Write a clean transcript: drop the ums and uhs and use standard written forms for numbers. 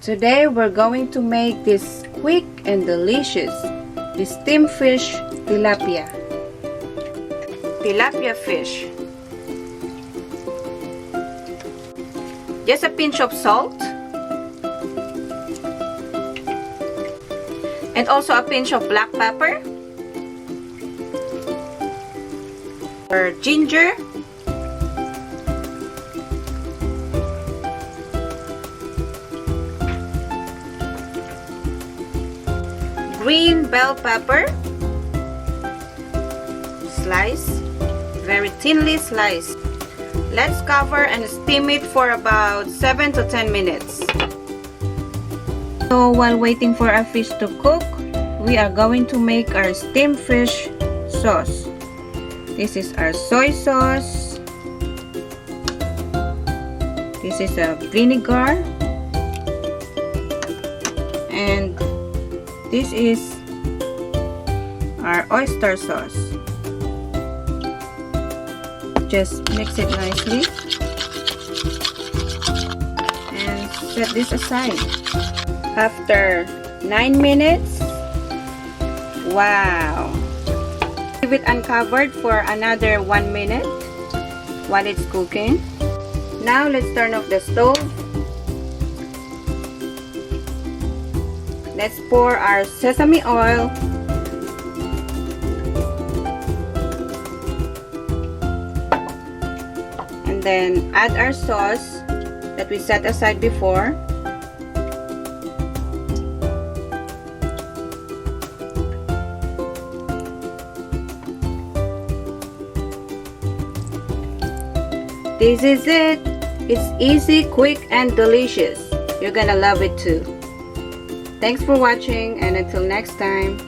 Today we're going to make this quick and delicious steamed fish tilapia. Tilapia fish. Just a pinch of salt. And also a pinch of black pepper. Or ginger. Green bell pepper, slice, very thinly sliced. Let's cover and steam it for about 7 to 10 minutes. So while waiting for our fish to cook, we are going to make our steamed fish sauce. This is our soy sauce. This is a vinegar. And this is our oyster sauce. Just mix it nicely and set this aside. After 9 minutes, wow! Leave it uncovered for another 1 minute while it's cooking. Now let's turn off the stove. Let's pour our sesame oil. And then add our sauce that we set aside before. This is it. It's easy, quick, and delicious. You're gonna love it too. Thanks for watching, and until next time.